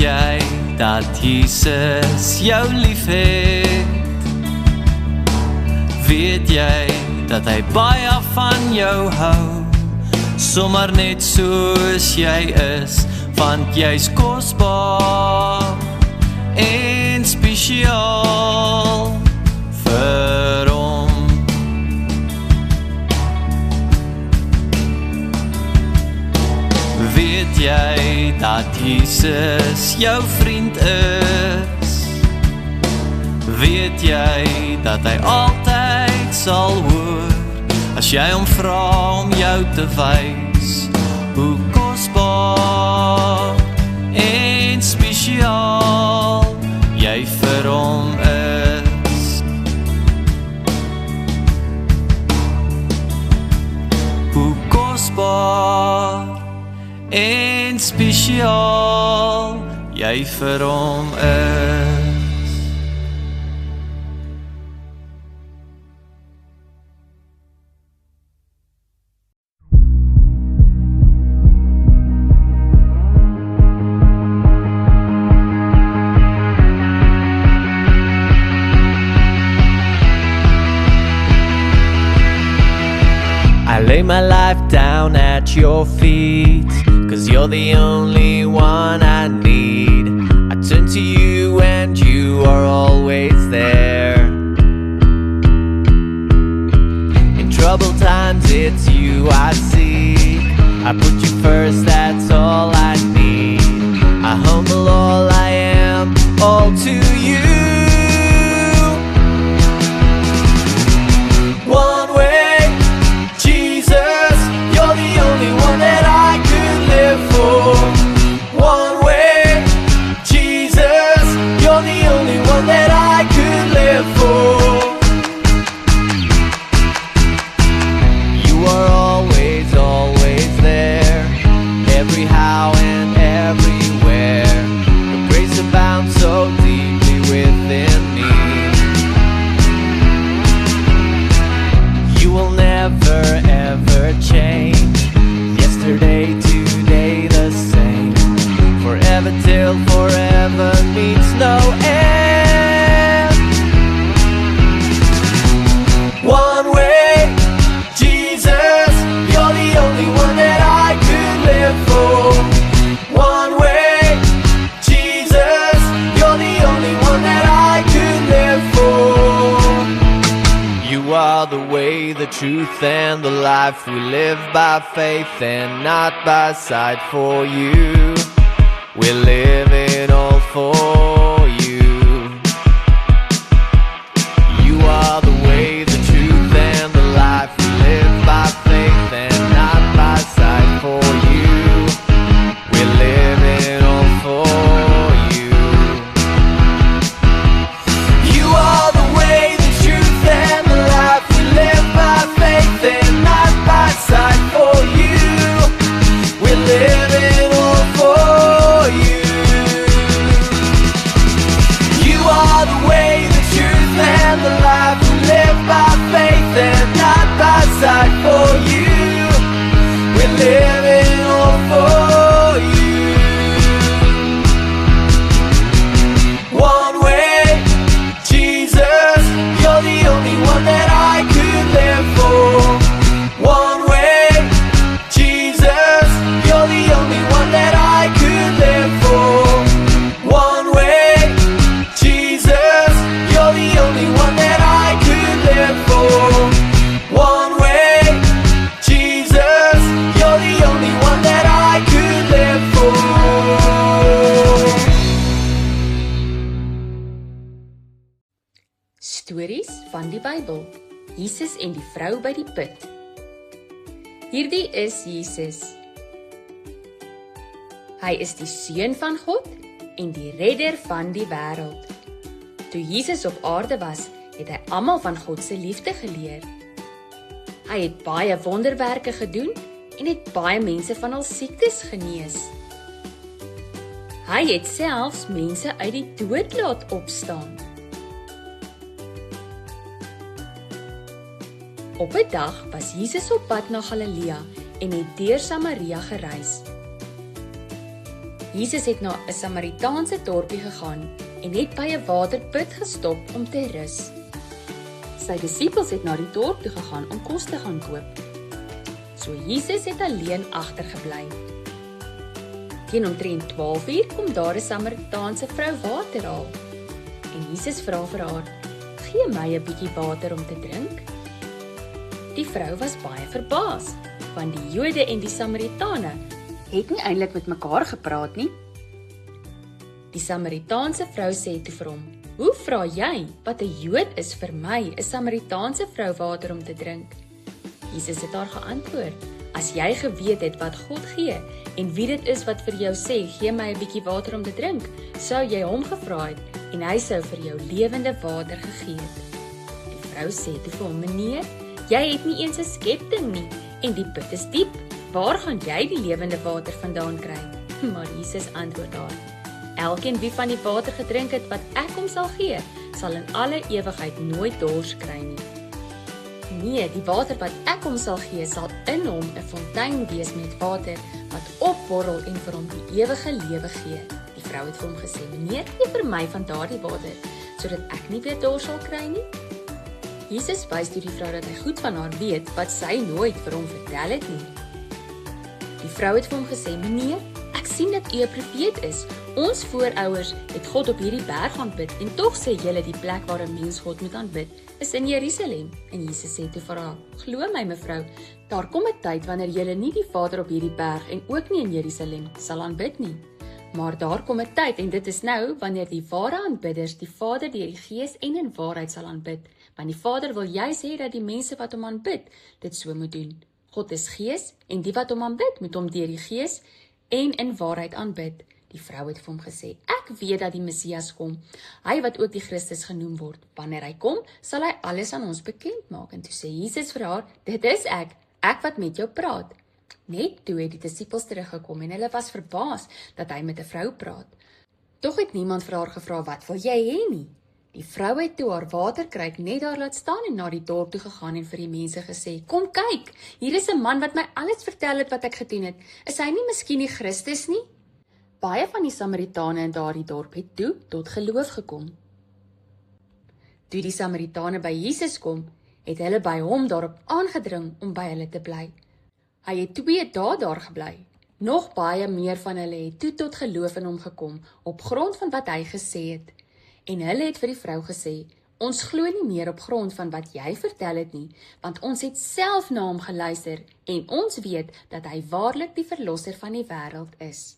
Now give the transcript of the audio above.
jy dat Jesus jou liefhet? Weet jy dat hy baie van jou hou, sommer net soos jy is, want jy's kosbaar en spesiaal vir hom. Weet jy dat Jesus jou vriend is? Weet jy dat hy altyd sal hoor, as jy hom vra om jou te wys, hoe kosbaar en spesiaal jy vir hom is. Hoe kosbaar en spesiaal jy vir hom is. I lay my life down at your feet, 'cause you're the only one I need. I turn to you and you are always there. In troubled times it's you I seek. I put you first, that's all I need. I humble all I am, all to you. One way, Jesus, you're the only one that I could live for. One way, Jesus, you're the only one that I could live for. You are always, always there, every how and everywhere. Your grace abounds so deeply within me. You will never ever change, yesterday, today the same, forever till forever meets no end. One way, Jesus, you're the only one that I could live for. One way, Jesus, you're the only one that I could live for. You are the way, the truth, and the life. We live by faith and not by sight. For you, we're living all for you. You are the way, the truth, and the life. We live by faith and not by sight. For you, we're living all for you. You are the way, the truth, and the life. We live by faith and not by sight. For you, we're living all for you. You are the way, the truth, and the life. We live by faith and not by sight. For you, we're living all for you. One way, Jesus, you're the only one that I could live for. One way, Jesus, you're the only one that I could live for. One way, Jesus, you're the only one that I could live for. One way, Jesus, you're the only one that I could live for. Stories van die Bybel. Jesus en die vrou by die put. Hierdie is Jesus. Hy is die seun van God en die redder van die wêreld. Toe Jesus op aarde was, het hy almal van God se liefde geleer. Hy het baie wonderwerke gedoen en het baie mense van hul siektes genees. Hy het selfs mense uit die dood laat opstaan. Op 'n dag was Jesus op pad na Galilea en het deur Samaria gereis. Jesus het na 'n Samaritaanse dorpie gegaan en het by 'n waterput gestop om te rus. Sy disippels het na die dorp toe gegaan om kos te gaan koop. So Jesus het alleen agtergebly. Teen omtrent 12:00 kom daar 'n Samaritaanse vrou water haal. En Jesus vra vir haar: "Gee my 'n bietjie water om te drink." Die vrou was baie verbaas, want die Jode en die Samaritane het nie eintlik met mekaar gepraat nie. Die Samaritaanse vrou sê toe vir hom: "Hoe vra jy, wat 'n Jood is vir my, 'n Samaritaanse vrou water om te drink?" Jesus het haar geantwoord: "As jy geweet het wat God gee en wie dit is wat vir jou sê, gee my 'n bietjie water om te drink, sou jy hom gevra het en hy sou vir jou lewende water gegee het." Die vrou sê toe vir hom: "Meneer, jy het nie eens 'n skepting nie en die put is diep. Waar gaan jy die lewende water vandaan kry?" Maar Jesus antwoord haar: "Elkeen wie van die water gedrink het wat ek hom sal gee, sal in alle ewigheid nooit dors kry nie. Nee, die water wat ek hom sal gee, sal in hom 'n fontein wees met water wat opborrel en vir hom die ewige lewe gee." Die vrou het vir hom gesê: "Meneer, gee vir my van daardie water, sodat ek nie weer dors sal kry nie." Jesus wys toe die vrou dat hy goed van haar weet wat sy nooit vir hom vertel het nie. Die vrou het vir hom gesê: "Meneer, ek sien dat u 'n profeet is. Ons voorouers het God op hierdie berg aanbid en tog sê julle die plek waar 'n mens God moet aanbid is in Jerusalem." En Jesus sê toe vir haar: "Glo my mevrou, daar kom 'n tyd wanneer julle nie die Vader op hierdie berg en ook nie in Jerusalem sal aanbid nie. Maar daar kom 'n tyd en dit is nou wanneer die ware aanbidders die Vader deur die Gees en in waarheid sal aanbid, want die Vader wil juis hê dat die mense wat hom aanbid dit so moet doen. God is Gees en die wat hom aanbid moet hom deur die Gees en in waarheid aanbid." Die vrou het vir hom gesê: "Ek weet dat die Messias kom, hy wat ook die Christus genoem word. Wanneer hy kom, sal hy alles aan ons bekend maak." En toe sê Jesus vir haar: "Dit is ek wat met jou praat." Net toe het die disippels teruggekom en hulle was verbaas dat hy met 'n vrou praat. Tog het niemand vir haar gevra: "Wat wil jy hê nie?" Die vrou het toe haar waterkruik net daar laat staan en na die dorp toe gegaan en vir die mense gesê: "Kom kyk, hier is 'n man wat my alles vertel het wat ek gedoen het. Is hy nie miskien die Christus nie?" Baie van die Samaritane in daardie dorp het toe tot geloof gekom. Toe die Samaritane by Jesus kom, het hulle by hom daarop aangedring om by hulle te bly. Hy het 2 dae daar gebly. Nog baie meer van hulle het toe tot geloof in hom gekom op grond van wat hy gesê het. En hulle het vir die vrou gesê: "Ons glo nie meer op grond van wat jy vertel het nie, want ons het self na hom geluister en ons weet dat hy waarlik die verlosser van die wêreld is."